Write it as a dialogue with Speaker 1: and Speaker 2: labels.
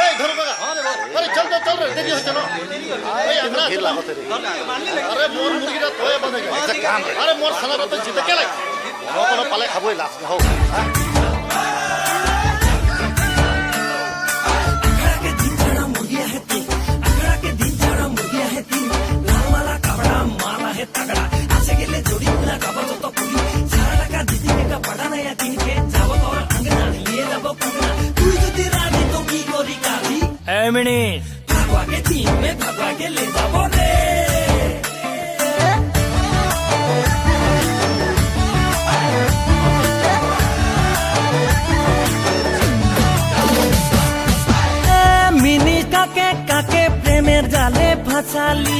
Speaker 1: এই ধরো কাকা আরে চল চল চল রে দেরি হচ্ছে না এই আমরা
Speaker 2: ভিড় লাগতে রে
Speaker 1: আরে মোর মুরগিটা তোয়ে বাঁধে গেছে
Speaker 2: একটা কাম রে
Speaker 1: আরে মোর সানাটা তো জিতে কে লাগে
Speaker 2: কোনো পালে খাবই লাভ না হোক
Speaker 3: মিনি কাকে কাকে প্রেমের জালে ফাঁসালি